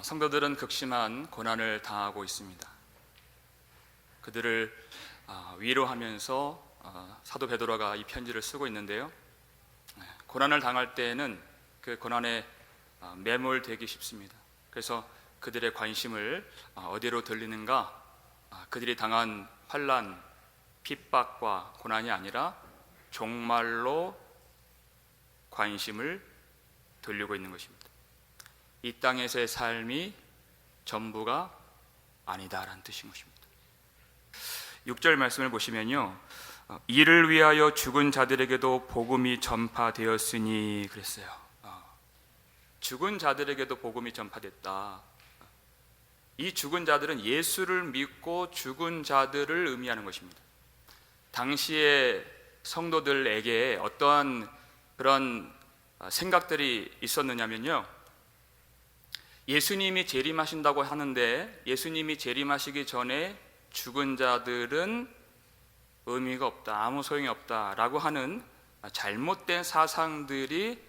성도들은 극심한 고난을 당하고 있습니다. 그들을 위로하면서 사도 베드로가 이 편지를 쓰고 있는데요, 고난을 당할 때에는 그 고난에 매몰되기 쉽습니다. 그래서 그들의 관심을 어디로 돌리는가? 그들이 당한 환난, 핍박과 고난이 아니라 종말로 관심을 돌리고 있는 것입니다. 이 땅에서의 삶이 전부가 아니다라는 뜻인 것입니다. 6절 말씀을 보시면요, 이를 위하여 죽은 자들에게도 복음이 전파되었으니 그랬어요. 죽은 자들에게도 복음이 전파됐다. 이 죽은 자들은 예수를 믿고 죽은 자들을 의미하는 것입니다. 당시의 성도들에게 어떠한 그런 생각들이 있었느냐면요, 예수님이 재림하신다고 하는데 예수님이 재림하시기 전에 죽은 자들은 의미가 없다, 아무 소용이 없다라고 하는 잘못된 사상들이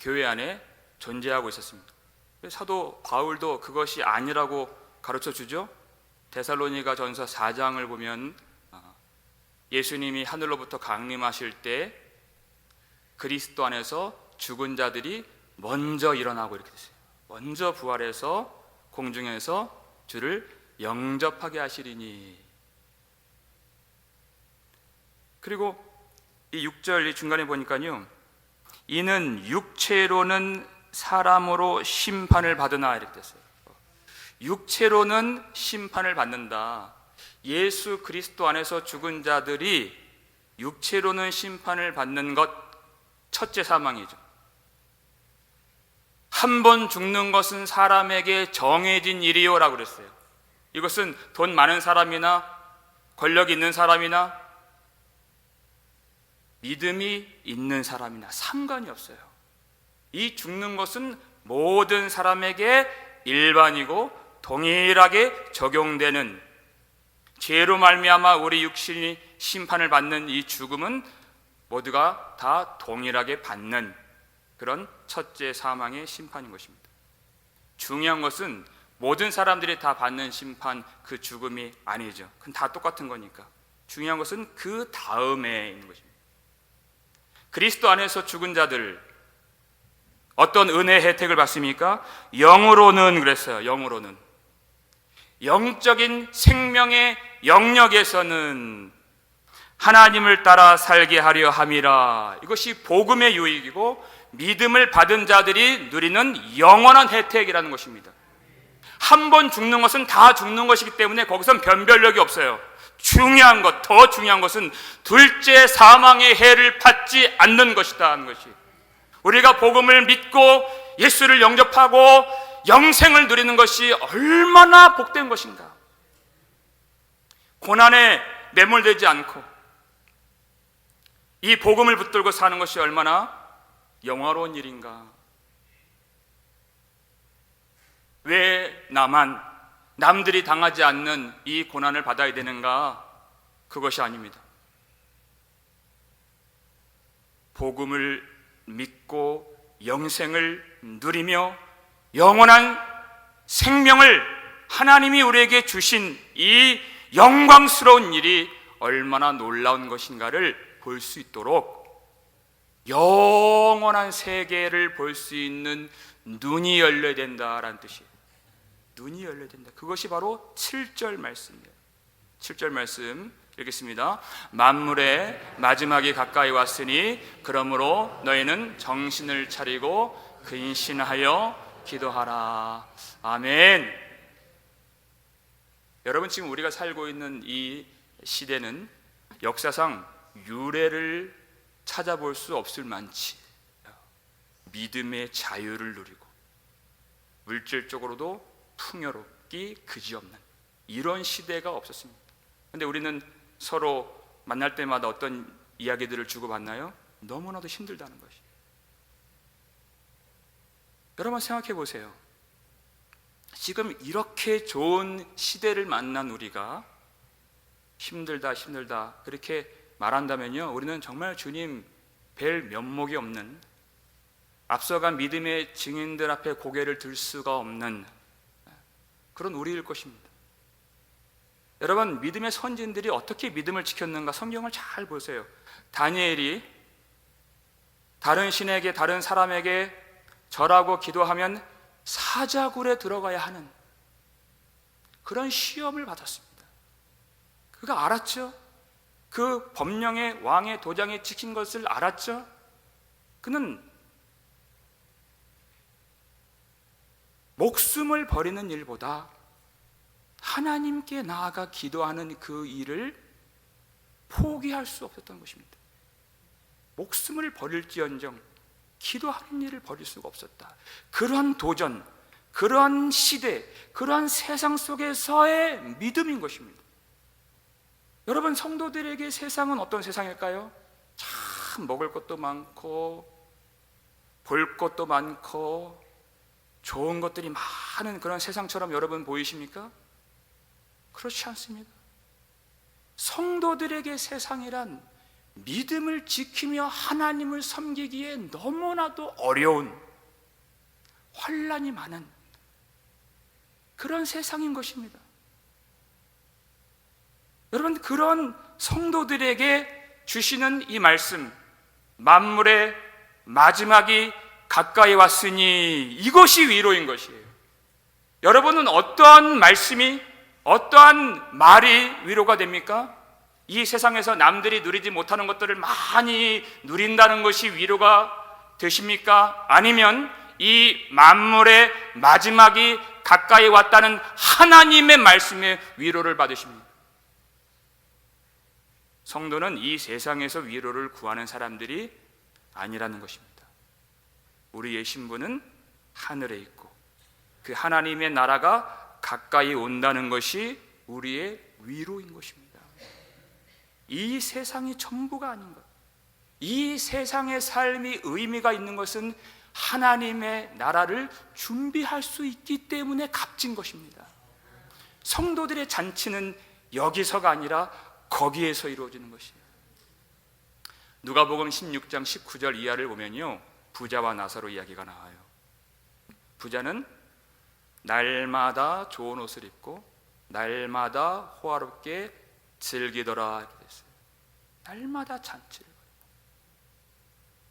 교회 안에 존재하고 있었습니다. 사도 바울도 그것이 아니라고 가르쳐 주죠. 데살로니가 전서 4장을 보면 예수님이 하늘로부터 강림하실 때 그리스도 안에서 죽은 자들이 먼저 일어나고 이렇게 됐어요. 먼저 부활해서 공중에서 주를 영접하게 하시리니. 그리고 이 6절 이 중간에 보니까요, 이는 육체로는 사람으로 심판을 받으나 이렇게 됐어요. 육체로는 심판을 받는다. 예수 그리스도 안에서 죽은 자들이 육체로는 심판을 받는 것, 첫째 사망이죠. 한 번 죽는 것은 사람에게 정해진 일이요라고 그랬어요. 이것은 돈 많은 사람이나 권력 있는 사람이나 믿음이 있는 사람이나 상관이 없어요. 이 죽는 것은 모든 사람에게 일반이고 동일하게 적용되는, 죄로 말미암아 우리 육신이 심판을 받는 이 죽음은 모두가 다 동일하게 받는 그런 첫째 사망의 심판인 것입니다. 중요한 것은 모든 사람들이 다 받는 심판, 그 죽음이 아니죠. 그건 다 똑같은 거니까. 중요한 것은 그 다음에 있는 것입니다. 그리스도 안에서 죽은 자들, 어떤 은혜의 혜택을 받습니까? 영으로는 그랬어요. 영으로는, 영적인 생명의 영역에서는 하나님을 따라 살게 하려 함이라. 이것이 복음의 유익이고 믿음을 받은 자들이 누리는 영원한 혜택이라는 것입니다. 한 번 죽는 것은 다 죽는 것이기 때문에 거기선 변별력이 없어요. 중요한 것, 더 중요한 것은 둘째 사망의 해를 받지 않는 것이다 하는 것이, 우리가 복음을 믿고 예수를 영접하고 영생을 누리는 것이 얼마나 복된 것인가. 고난에 매몰되지 않고 이 복음을 붙들고 사는 것이 얼마나 영화로운 일인가. 왜 나만, 남들이 당하지 않는 이 고난을 받아야 되는가? 그것이 아닙니다. 복음을 믿고 영생을 누리며 영원한 생명을 하나님이 우리에게 주신 이 영광스러운 일이 얼마나 놀라운 것인가를 볼 수 있도록 영원한 세계를 볼 수 있는 눈이 열려야 된다라는 뜻이에요. 눈이 열려야 된다. 그것이 바로 7절 말씀이에요. 7절 말씀 읽겠습니다. 만물의 마지막이 가까이 왔으니 그러므로 너희는 정신을 차리고 근신하여 기도하라. 아멘. 여러분, 지금 우리가 살고 있는 이 시대는 역사상 유례를 찾아볼 수 없을 만치 믿음의 자유를 누리고 물질적으로도 풍요롭기 그지없는 이런 시대가 없었습니다. 그런데 우리는 서로 만날 때마다 어떤 이야기들을 주고받나요? 너무나도 힘들다는 것이. 여러분 생각해 보세요. 지금 이렇게 좋은 시대를 만난 우리가 힘들다 그렇게 말한다면요, 우리는 정말 주님 뵐 면목이 없는, 앞서간 믿음의 증인들 앞에 고개를 들 수가 없는 그런 우리일 것입니다. 여러분, 믿음의 선진들이 어떻게 믿음을 지켰는가 성경을 잘 보세요. 다니엘이 다른 신에게, 다른 사람에게 절하고 기도하면 사자굴에 들어가야 하는 그런 시험을 받았습니다. 그가 알았죠? 그 법령의 왕의 도장에 찍힌 것을 알았죠? 그는 목숨을 버리는 일보다 하나님께 나아가 기도하는 그 일을 포기할 수 없었던 것입니다. 목숨을 버릴지언정 기도하는 일을 버릴 수가 없었다. 그러한 도전, 그러한 시대, 그러한 세상 속에서의 믿음인 것입니다. 여러분, 성도들에게 세상은 어떤 세상일까요? 참 먹을 것도 많고 볼 것도 많고 좋은 것들이 많은 그런 세상처럼 여러분 보이십니까? 그렇지 않습니다. 성도들에게 세상이란 믿음을 지키며 하나님을 섬기기에 너무나도 어려운, 환난이 많은 그런 세상인 것입니다. 여러분, 그런 성도들에게 주시는 이 말씀, 만물의 마지막이 가까이 왔으니 이것이 위로인 것이에요. 여러분은 어떠한 말씀이, 어떠한 말이 위로가 됩니까? 이 세상에서 남들이 누리지 못하는 것들을 많이 누린다는 것이 위로가 되십니까? 아니면 이 만물의 마지막이 가까이 왔다는 하나님의 말씀에 위로를 받으십니까? 성도는 이 세상에서 위로를 구하는 사람들이 아니라는 것입니다. 우리의 신분은 하늘에 있고 그 하나님의 나라가 가까이 온다는 것이 우리의 위로인 것입니다. 이 세상이 전부가 아닌 것, 이 세상의 삶이 의미가 있는 것은 하나님의 나라를 준비할 수 있기 때문에 값진 것입니다. 성도들의 잔치는 여기서가 아니라 거기에서 이루어지는 것이에요. 누가복음 16장 19절 이하를 보면요, 부자와 나사로 이야기가 나와요. 부자는 날마다 좋은 옷을 입고 날마다 호화롭게 즐기더라 이렇게 됐어요. 날마다 잔치를,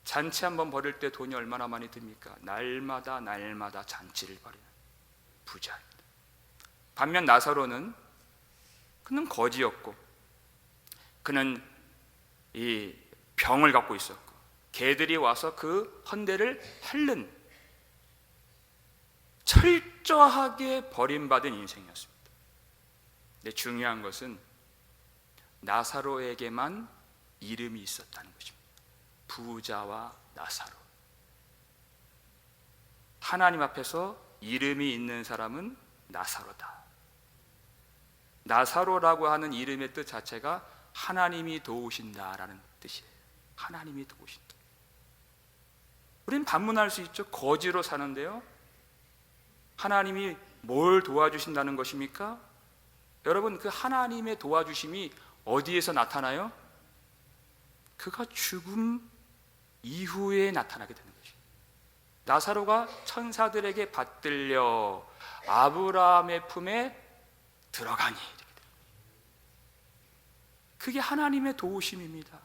잔치 한번 벌일 때 돈이 얼마나 많이 듭니까? 날마다 잔치를 벌이는 부자입니다. 반면 나사로는, 그는 거지였고 그는 이 병을 갖고 있었고 개들이 와서 그 헌대를 핥는 철저하게 버림받은 인생이었습니다. 근데 중요한 것은 나사로에게만 이름이 있었다는 것입니다. 부자와 나사로. 하나님 앞에서 이름이 있는 사람은 나사로다. 나사로라고 하는 이름의 뜻 자체가 하나님이 도우신다라는 뜻이에요. 하나님이 도우신다. 우리는 반문할 수 있죠. 거지로 사는데요, 하나님이 뭘 도와주신다는 것입니까? 여러분, 그 하나님의 도와주심이 어디에서 나타나요? 그가 죽음 이후에 나타나게 되는 것이에요. 나사로가 천사들에게 받들려 아브라함의 품에 들어가니, 그게 하나님의 도우심입니다.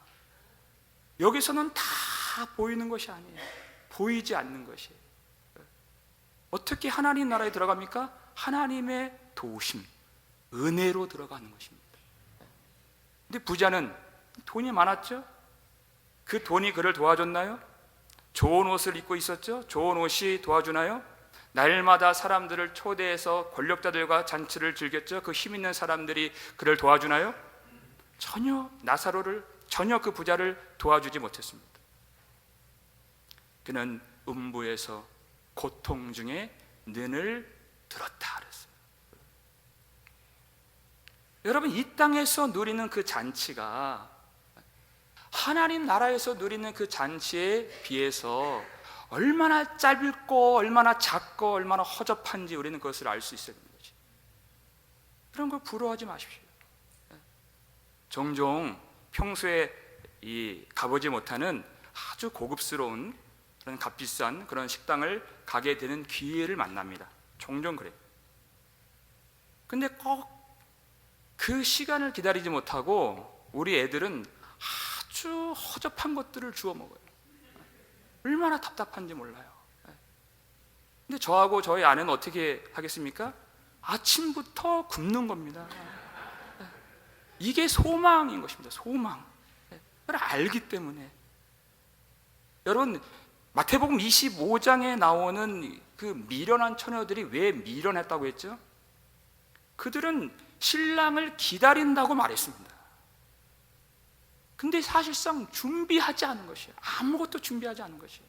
여기서는 다 보이는 것이 아니에요. 보이지 않는 것이에요. 어떻게 하나님 나라에 들어갑니까? 하나님의 도우심, 은혜로 들어가는 것입니다. 근데 부자는 돈이 많았죠? 그 돈이 그를 도와줬나요? 좋은 옷을 입고 있었죠? 좋은 옷이 도와주나요? 날마다 사람들을 초대해서 권력자들과 잔치를 즐겼죠? 그 힘 있는 사람들이 그를 도와주나요? 전혀 나사로를, 전혀 그 부자를 도와주지 못했습니다. 그는 음부에서 고통 중에 눈을 들었다 그랬어요. 여러분, 이 땅에서 누리는 그 잔치가 하나님 나라에서 누리는 그 잔치에 비해서 얼마나 짧고 얼마나 작고 얼마나 허접한지 우리는 그것을 알 수 있어야 되는 거지. 그런 걸 부러워하지 마십시오. 종종 평소에 가보지 못하는 아주 고급스러운 그런 값비싼 그런 식당을 가게 되는 기회를 만납니다. 종종 그래요. 근데 꼭 그 시간을 기다리지 못하고 우리 애들은 아주 허접한 것들을 주워 먹어요. 얼마나 답답한지 몰라요. 근데 저하고 저희 아내는 어떻게 하겠습니까? 아침부터 굶는 겁니다. 이게 소망인 것입니다. 소망. 그걸 알기 때문에. 여러분, 마태복음 25장에 나오는 그 미련한 처녀들이 왜 미련했다고 했죠? 그들은 신랑을 기다린다고 말했습니다. 근데 사실상 준비하지 않은 것이에요. 아무것도 준비하지 않은 것이에요.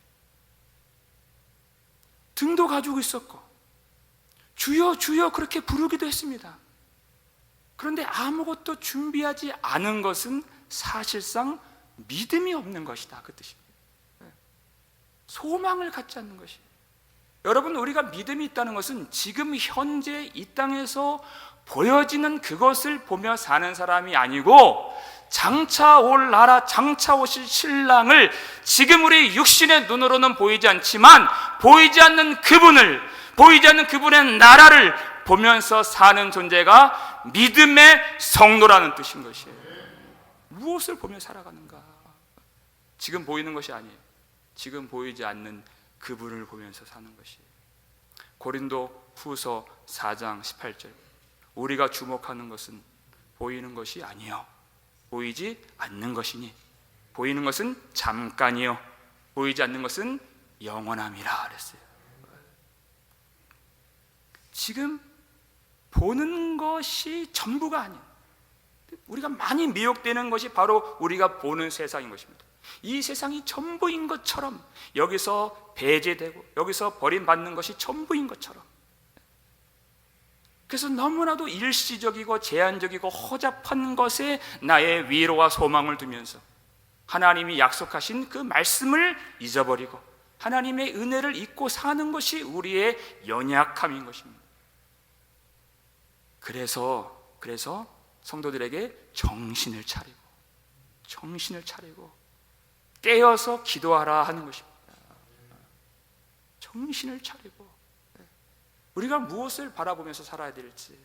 등도 가지고 있었고 주여 주여 그렇게 부르기도 했습니다. 그런데 아무것도 준비하지 않은 것은 사실상 믿음이 없는 것이다, 그 뜻입니다. 소망을 갖지 않는 것이에요. 여러분, 우리가 믿음이 있다는 것은 지금 현재 이 땅에서 보여지는 그것을 보며 사는 사람이 아니고 장차 올 나라, 장차 오실 신랑을 지금 우리 육신의 눈으로는 보이지 않지만 보이지 않는 그분을, 보이지 않는 그분의 나라를 보면서 사는 존재가 믿음의 성도라는 뜻인 것이에요. 무엇을 보며 살아가는가? 지금 보이는 것이 아니에요. 지금 보이지 않는 그분을 보면서 사는 것이에요. 고린도 후서 4장 18절, 우리가 주목하는 것은 보이는 것이 아니요 보이지 않는 것이니 보이는 것은 잠깐이요 보이지 않는 것은 영원함이라 그랬어요. 지금 보는 것이 전부가 아니에요. 우리가 많이 미혹되는 것이 바로 우리가 보는 세상인 것입니다. 이 세상이 전부인 것처럼, 여기서 배제되고 여기서 버림받는 것이 전부인 것처럼, 그래서 너무나도 일시적이고 제한적이고 허접한 것에 나의 위로와 소망을 두면서 하나님이 약속하신 그 말씀을 잊어버리고 하나님의 은혜를 잊고 사는 것이 우리의 연약함인 것입니다. 그래서 성도들에게 정신을 차리고 깨어서 기도하라 하는 것입니다. 정신을 차리고 우리가 무엇을 바라보면서 살아야 될지.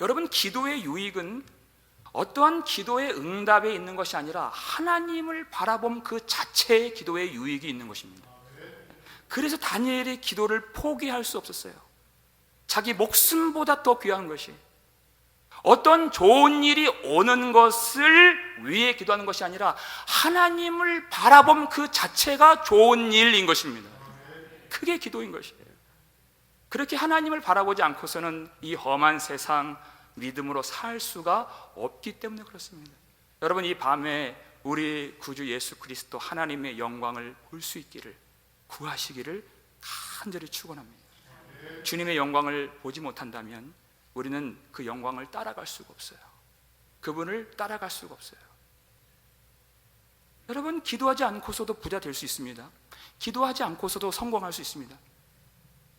여러분, 기도의 유익은 어떠한 기도의 응답에 있는 것이 아니라 하나님을 바라본 그 자체의 기도의 유익이 있는 것입니다. 그래서 다니엘의 기도를 포기할 수 없었어요. 자기 목숨보다 더 귀한 것이, 어떤 좋은 일이 오는 것을 위해 기도하는 것이 아니라 하나님을 바라본 그 자체가 좋은 일인 것입니다. 그게 기도인 것이에요. 그렇게 하나님을 바라보지 않고서는 이 험한 세상 믿음으로 살 수가 없기 때문에 그렇습니다. 여러분, 이 밤에 우리 구주 예수 그리스도 하나님의 영광을 볼 수 있기를 구하시기를 간절히 축원합니다. 주님의 영광을 보지 못한다면 우리는 그 영광을 따라갈 수가 없어요. 그분을 따라갈 수가 없어요. 여러분, 기도하지 않고서도 부자 될 수 있습니다. 기도하지 않고서도 성공할 수 있습니다.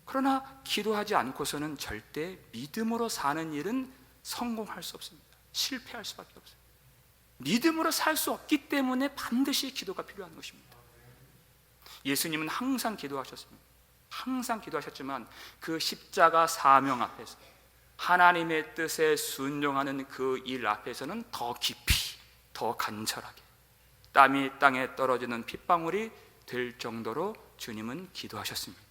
그러나 기도하지 않고서는 절대 믿음으로 사는 일은 성공할 수 없습니다. 실패할 수밖에 없어요. 믿음으로 살 수 없기 때문에 반드시 기도가 필요한 것입니다. 예수님은 항상 기도하셨습니다. 항상 기도하셨지만 그 십자가 사명 앞에서 하나님의 뜻에 순종하는 그 일 앞에서는 더 깊이, 더 간절하게 땀이 땅에 떨어지는 핏방울이 될 정도로 주님은 기도하셨습니다.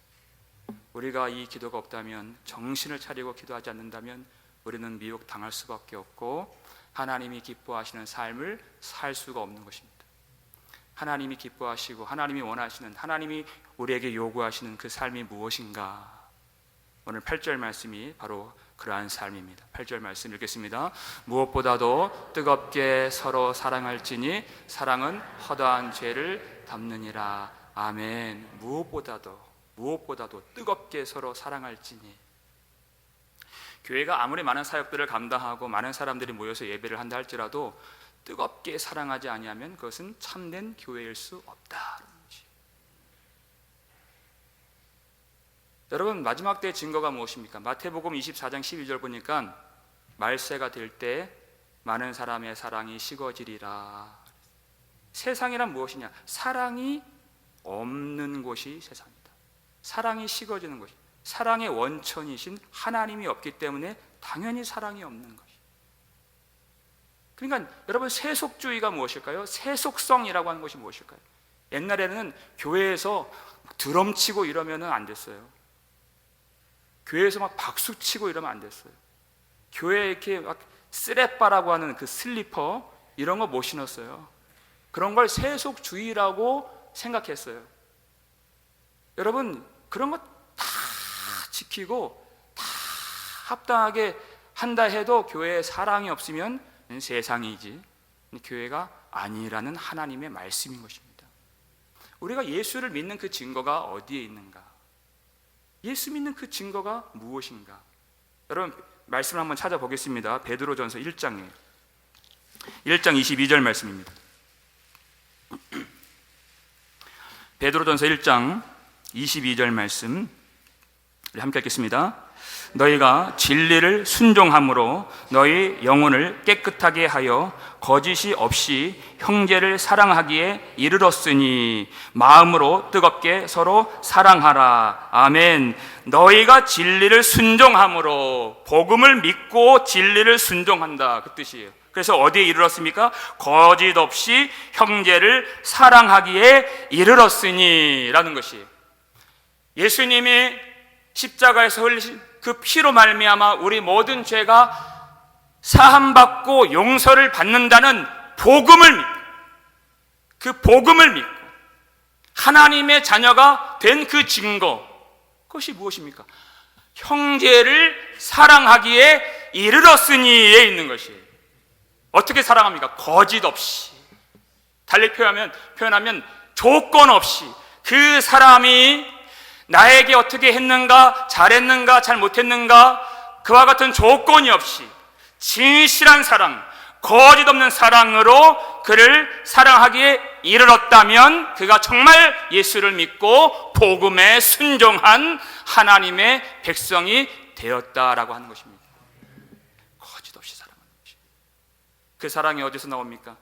우리가 이 기도가 없다면, 정신을 차리고 기도하지 않는다면 우리는 미혹당할 수밖에 없고 하나님이 기뻐하시는 삶을 살 수가 없는 것입니다. 하나님이 기뻐하시고 하나님이 원하시는, 하나님이 우리에게 요구하시는 그 삶이 무엇인가? 오늘 8절 말씀이 바로 그러한 삶입니다. 8절 말씀 읽겠습니다. 무엇보다도 뜨겁게 서로 사랑할지니 사랑은 허다한 죄를 덮느니라. 아멘. 무엇보다도 뜨겁게 서로 사랑할지니. 교회가 아무리 많은 사역들을 감당하고 많은 사람들이 모여서 예배를 한다 할지라도 뜨겁게 사랑하지 아니하면 그것은 참된 교회일 수 없다. 여러분, 마지막 때의 증거가 무엇입니까? 마태복음 24장 12절 보니까 말세가 될 때 많은 사람의 사랑이 식어지리라. 세상이란 무엇이냐? 사랑이 없는 곳이 세상이다. 사랑이 식어지는 곳이. 사랑의 원천이신 하나님이 없기 때문에 당연히 사랑이 없는 것이. 그러니까 여러분, 세속주의가 무엇일까요? 세속성이라고 하는 것이 무엇일까요? 옛날에는 교회에서 드럼 치고 이러면 안 됐어요. 교회에서 막 박수 치고 이러면 안 됐어요. 교회에 이렇게 막 쓰레빠라고 하는 그 슬리퍼 이런 거 못 신었어요. 그런 걸 세속주의라고 생각했어요. 여러분, 그런 거 다 지키고 다 합당하게 한다 해도 교회에 사랑이 없으면 세상이지 교회가 아니라는 하나님의 말씀인 것입니다. 우리가 예수를 믿는 그 증거가 어디에 있는가? 예수 믿는 그 증거가 무엇인가? 여러분, 말씀을 한번 찾아보겠습니다. 베드로전서 1장 22절 말씀입니다. 베드로전서 1장 22절 말씀 함께 읽겠습니다. 너희가 진리를 순종함으로 너희 영혼을 깨끗하게 하여 거짓이 없이 형제를 사랑하기에 이르렀으니 마음으로 뜨겁게 서로 사랑하라. 아멘. 너희가 진리를 순종함으로, 복음을 믿고 진리를 순종한다, 그 뜻이에요. 그래서 어디에 이르렀습니까? 거짓 없이 형제를 사랑하기에 이르렀으니 라는 것이, 예수님이 십자가에서 흘리신 그 피로 말미암아 우리 모든 죄가 사함받고 용서를 받는다는 복음을 믿고, 그 복음을 믿고 하나님의 자녀가 된 그 증거, 그것이 무엇입니까? 형제를 사랑하기에 이르렀으니에 있는 것이에요. 어떻게 사랑합니까? 거짓 없이. 달리 표현하면 조건 없이. 그 사람이 나에게 어떻게 했는가, 잘했는가, 잘못했는가, 그와 같은 조건이 없이 진실한 사랑, 거짓 없는 사랑으로 그를 사랑하기에 이르렀다면 그가 정말 예수를 믿고 복음에 순종한 하나님의 백성이 되었다라고 하는 것입니다. 거짓 없이 사랑하는 것이. 그 사랑이 어디서 나옵니까?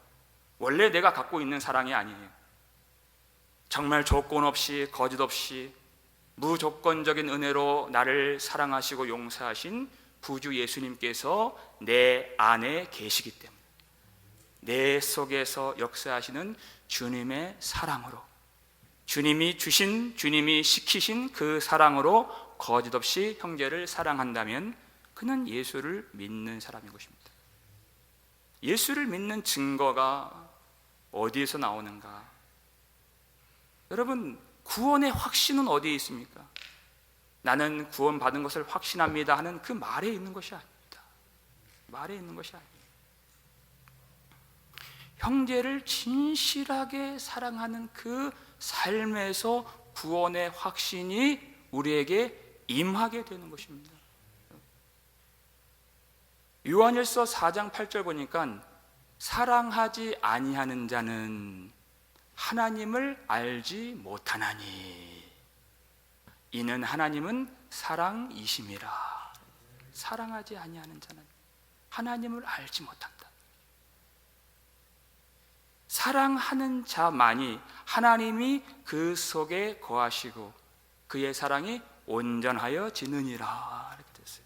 원래 내가 갖고 있는 사랑이 아니에요. 정말 조건 없이, 거짓 없이 무조건적인 은혜로 나를 사랑하시고 용서하신 구주 예수님께서 내 안에 계시기 때문에, 내 속에서 역사하시는 주님의 사랑으로, 주님이 주신, 주님이 시키신 그 사랑으로 거짓 없이 형제를 사랑한다면 그는 예수를 믿는 사람인 것입니다. 예수를 믿는 증거가 어디에서 나오는가? 여러분, 구원의 확신은 어디에 있습니까? 나는 구원받은 것을 확신합니다 하는 그 말에 있는 것이 아닙니다. 말에 있는 것이 아닙니다. 형제를 진실하게 사랑하는 그 삶에서 구원의 확신이 우리에게 임하게 되는 것입니다. 요한일서 4장 8절 보니까 사랑하지 아니하는 자는 하나님을 알지 못하나니 이는 하나님은 사랑이심이라. 사랑하지 아니하는 자는 하나님을 알지 못한다. 사랑하는 자만이 하나님이 그 속에 거하시고 그의 사랑이 온전하여 지느니라 이렇게 됐어요.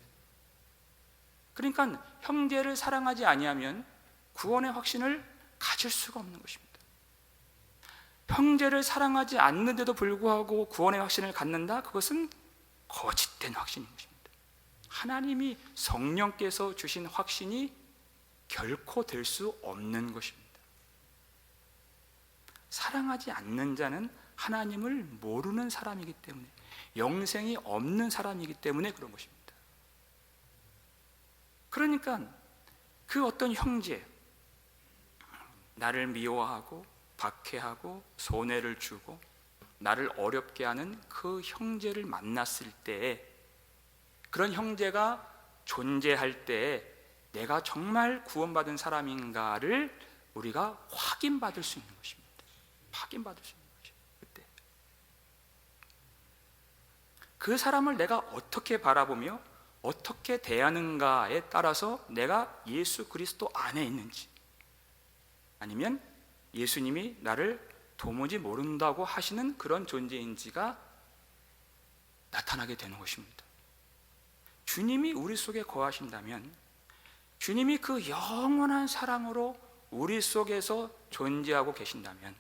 그러니까 형제를 사랑하지 아니하면 구원의 확신을 가질 수가 없는 것입니다. 형제를 사랑하지 않는데도 불구하고 구원의 확신을 갖는다? 그것은 거짓된 확신인 것입니다. 하나님이 성령께서 주신 확신이 결코 될 수 없는 것입니다. 사랑하지 않는 자는 하나님을 모르는 사람이기 때문에, 영생이 없는 사람이기 때문에 그런 것입니다. 그러니까 그 어떤 형제, 나를 미워하고 박해하고 손해를 주고 나를 어렵게 하는 그 형제를 만났을 때, 그런 형제가 존재할 때 내가 정말 구원받은 사람인가를 우리가 확인받을 수 있는 것입니다. 확인받을 수 있는 것이에요. 그때 그 사람을 내가 어떻게 바라보며 어떻게 대하는가에 따라서 내가 예수 그리스도 안에 있는지, 아니면 예수님이 나를 도무지 모른다고 하시는 그런 존재인지가 나타나게 되는 것입니다. 주님이 우리 속에 거하신다면, 주님이 그 영원한 사랑으로 우리 속에서 존재하고 계신다면,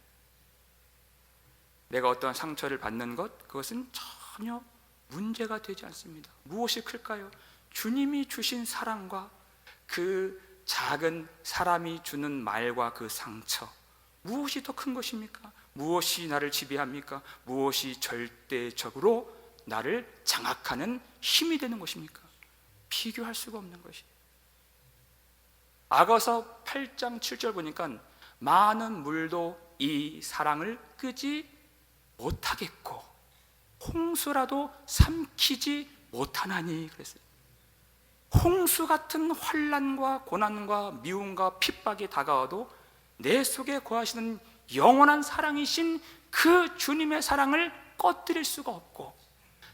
내가 어떤 상처를 받는 것, 그것은 전혀 문제가 되지 않습니다. 무엇이 클까요? 주님이 주신 사랑과 그 작은 사람이 주는 말과 그 상처, 무엇이 더 큰 것입니까? 무엇이 나를 지배합니까? 무엇이 절대적으로 나를 장악하는 힘이 되는 것입니까? 비교할 수가 없는 것이에요. 아가서 8장 7절 보니까 많은 물도 이 사랑을 끄지 못하겠고 홍수라도 삼키지 못하나니 그랬어요. 홍수 같은 환난과 고난과 미움과 핍박이 다가와도 내 속에 거하시는 영원한 사랑이신 그 주님의 사랑을 꺼뜨릴 수가 없고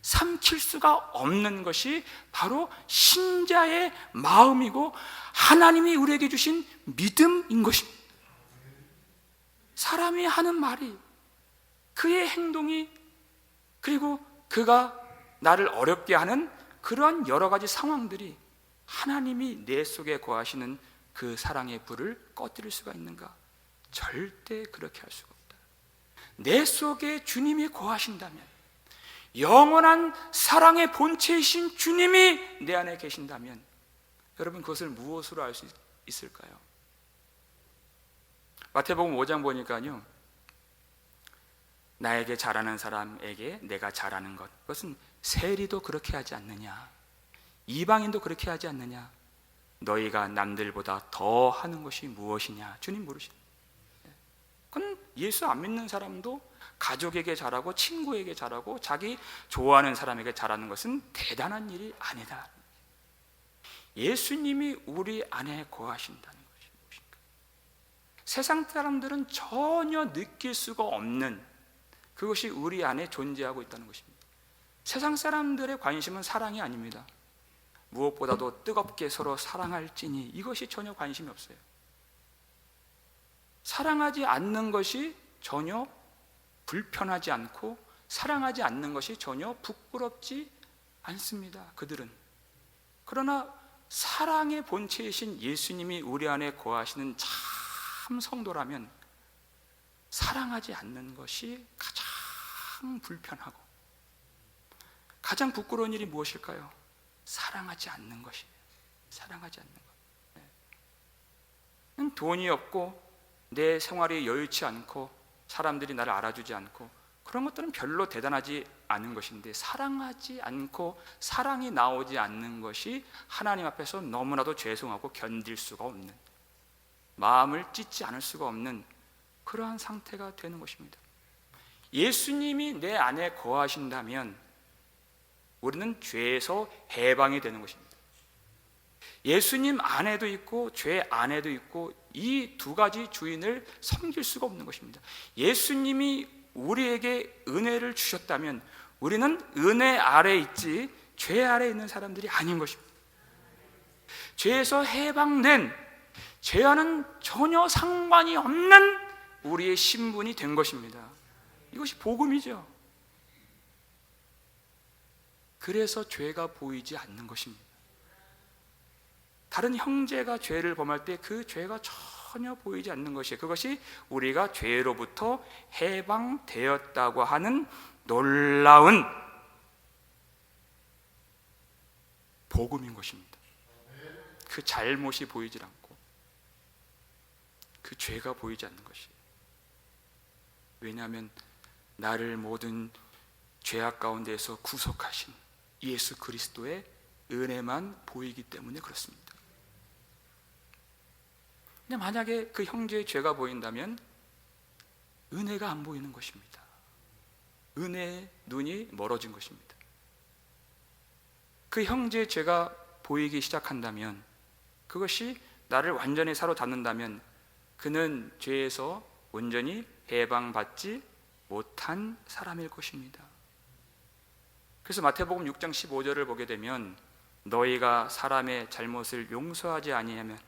삼킬 수가 없는 것이 바로 신자의 마음이고 하나님이 우리에게 주신 믿음인 것입니다. 사람이 하는 말이, 그의 행동이, 그리고 그가 나를 어렵게 하는 그러한 여러 가지 상황들이 하나님이 내 속에 거하시는 그 사랑의 불을 꺼뜨릴 수가 있는가? 절대 그렇게 할 수가 없다. 내 속에 주님이 거하신다면, 영원한 사랑의 본체이신 주님이 내 안에 계신다면, 여러분 그것을 무엇으로 알 수 있을까요? 마태복음 5장 보니까요, 나에게 잘하는 사람에게 내가 잘하는 것, 그것은 세리도 그렇게 하지 않느냐, 이방인도 그렇게 하지 않느냐, 너희가 남들보다 더 하는 것이 무엇이냐, 주님 물으시죠. 그건 예수 안 믿는 사람도 가족에게 잘하고 친구에게 잘하고 자기 좋아하는 사람에게 잘하는 것은 대단한 일이 아니다. 예수님이 우리 안에 거하신다는 것이 무엇인가? 세상 사람들은 전혀 느낄 수가 없는 그것이 우리 안에 존재하고 있다는 것입니다. 세상 사람들의 관심은 사랑이 아닙니다. 무엇보다도 뜨겁게 서로 사랑할지니, 이것이 전혀 관심이 없어요. 사랑하지 않는 것이 전혀 불편하지 않고 사랑하지 않는 것이 전혀 부끄럽지 않습니다. 그들은. 그러나 사랑의 본체이신 예수님이 우리 안에 거하시는 참 성도라면 사랑하지 않는 것이 가장 불편하고 가장 부끄러운 일이 무엇일까요? 사랑하지 않는 것이에요. 사랑하지 않는 것. 네. 돈이 없고 내 생활이 여유치 않고 사람들이 나를 알아주지 않고 그런 것들은 별로 대단하지 않은 것인데, 사랑하지 않고 사랑이 나오지 않는 것이 하나님 앞에서 너무나도 죄송하고 견딜 수가 없는, 마음을 찢지 않을 수가 없는 그러한 상태가 되는 것입니다. 예수님이 내 안에 거하신다면 우리는 죄에서 해방이 되는 것입니다. 예수님 안에도 있고 죄 안에도 있고 이 두 가지 주인을 섬길 수가 없는 것입니다. 예수님이 우리에게 은혜를 주셨다면 우리는 은혜 아래에 있지 죄 아래에 있는 사람들이 아닌 것입니다. 죄에서 해방된, 죄와는 전혀 상관이 없는 우리의 신분이 된 것입니다. 이것이 복음이죠. 그래서 죄가 보이지 않는 것입니다. 다른 형제가 죄를 범할 때 그 죄가 전혀 보이지 않는 것이에요. 그것이 우리가 죄로부터 해방되었다고 하는 놀라운 복음인 것입니다. 그 잘못이 보이질 않고 그 죄가 보이지 않는 것이에요. 왜냐하면 나를 모든 죄악 가운데에서 구속하신 예수 그리스도의 은혜만 보이기 때문에 그렇습니다. 근데 만약에 그 형제의 죄가 보인다면 은혜가 안 보이는 것입니다. 은혜의 눈이 멀어진 것입니다. 그 형제의 죄가 보이기 시작한다면, 그것이 나를 완전히 사로잡는다면 그는 죄에서 온전히 해방받지 못한 사람일 것입니다. 그래서 마태복음 6장 15절을 보게 되면, 너희가 사람의 잘못을 용서하지 아니하면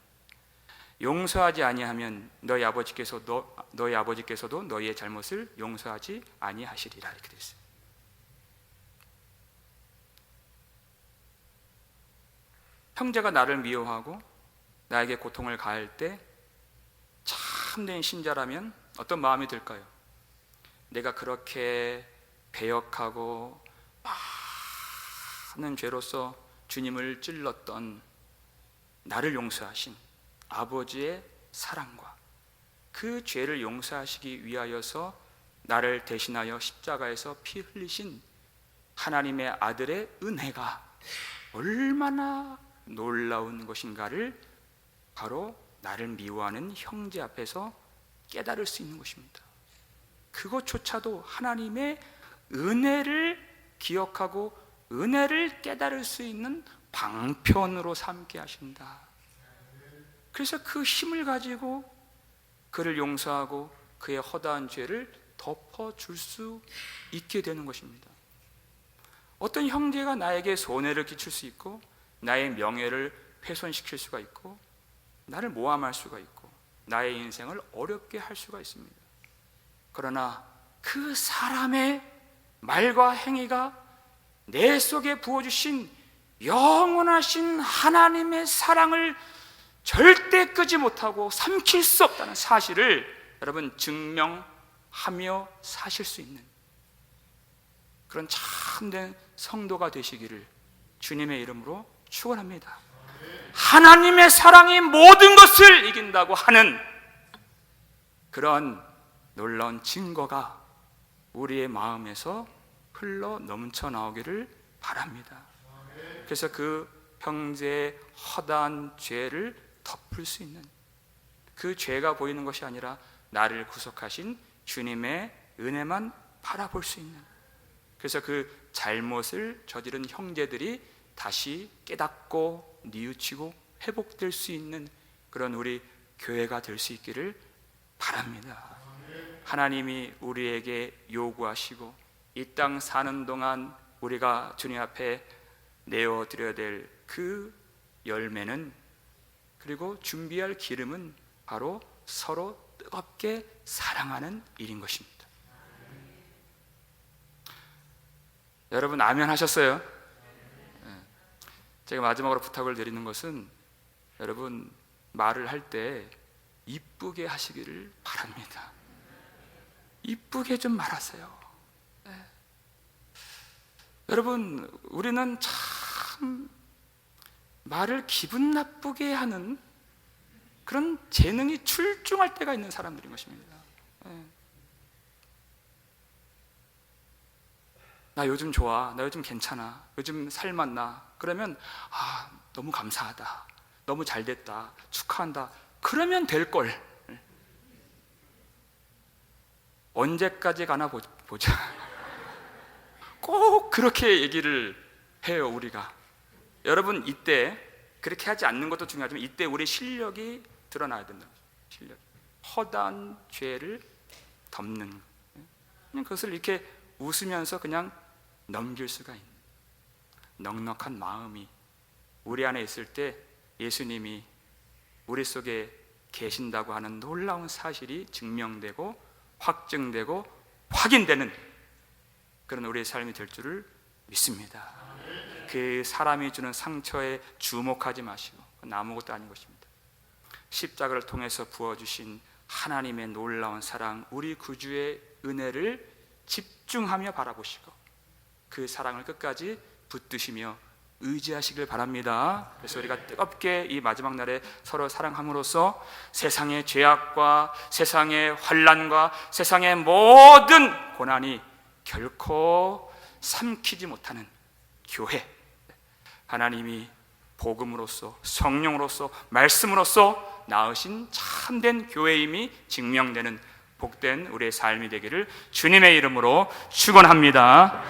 너희 아버지께서도 너희의 잘못을 용서하지 아니하시리라, 이렇게 되어 있어요. 형제가 나를 미워하고 나에게 고통을 가할 때 참된 신자라면 어떤 마음이 들까요? 내가 그렇게 배역하고 많은 죄로서 주님을 찔렀던 나를 용서하신 아버지의 사랑과 그 죄를 용서하시기 위하여서 나를 대신하여 십자가에서 피 흘리신 하나님의 아들의 은혜가 얼마나 놀라운 것인가를 바로 나를 미워하는 형제 앞에서 깨달을 수 있는 것입니다. 그것조차도 하나님의 은혜를 기억하고 은혜를 깨달을 수 있는 방편으로 삼게 하신다. 그래서 그 힘을 가지고 그를 용서하고 그의 허다한 죄를 덮어줄 수 있게 되는 것입니다. 어떤 형제가 나에게 손해를 끼칠 수 있고 나의 명예를 훼손시킬 수가 있고 나를 모함할 수가 있고 나의 인생을 어렵게 할 수가 있습니다. 그러나 그 사람의 말과 행위가 내 속에 부어주신 영원하신 하나님의 사랑을 절대 끄지 못하고 삼킬 수 없다는 사실을 여러분 증명하며 사실 수 있는 그런 참된 성도가 되시기를 주님의 이름으로 축원합니다. 하나님의 사랑이 모든 것을 이긴다고 하는 그런 놀라운 증거가 우리의 마음에서 흘러 넘쳐 나오기를 바랍니다. 그래서 그 형제의 허다한 죄를 덮을 수 있는 그 죄가 보이는 것이 아니라 나를 구속하신 주님의 은혜만 바라볼 수 있는, 그래서 그 잘못을 저지른 형제들이 다시 깨닫고 뉘우치고 회복될 수 있는 그런 우리 교회가 될 수 있기를 바랍니다. 하나님이 우리에게 요구하시고 이 땅 사는 동안 우리가 주님 앞에 내어드려야 될 그 열매는, 그리고 준비할 기름은 바로 서로 뜨겁게 사랑하는 일인 것입니다. 여러분 아멘 하셨어요? 제가 마지막으로 부탁을 드리는 것은 여러분 말을 할 때 이쁘게 하시기를 바랍니다. 이쁘게 좀 말하세요. 네. 여러분 우리는 참 말을 기분 나쁘게 하는 그런 재능이 출중할 때가 있는 사람들인 것입니다. 네. 나 요즘 좋아, 나 요즘 괜찮아, 요즘 살맛나, 그러면 너무 감사하다, 너무 잘됐다, 축하한다, 그러면 될걸. 언제까지 가나 보자. 꼭 그렇게 얘기를 해요 우리가. 여러분 이때 그렇게 하지 않는 것도 중요하지만 이때 우리 실력이 드러나야 된다. 실력. 허다한 죄를 덮는, 그냥 그것을 이렇게 웃으면서 그냥 넘길 수가 있는 넉넉한 마음이 우리 안에 있을 때 예수님이 우리 속에 계신다고 하는 놀라운 사실이 증명되고 확증되고 확인되는 그런 우리의 삶이 될 줄을 믿습니다. 그 사람이 주는 상처에 주목하지 마시고 그건 아무것도 아닌 것입니다. 십자가를 통해서 부어주신 하나님의 놀라운 사랑, 우리 구주의 은혜를 집중하며 바라보시고 그 사랑을 끝까지 붙드시며 의지하시길 바랍니다. 그래서 우리가 뜨겁게 이 마지막 날에 서로 사랑함으로써 세상의 죄악과 세상의 환난과 세상의 모든 고난이 결코 삼키지 못하는 교회, 하나님이 복음으로써 성령으로써 말씀으로써 낳으신 참된 교회임이 증명되는 복된 우리의 삶이 되기를 주님의 이름으로 축원합니다.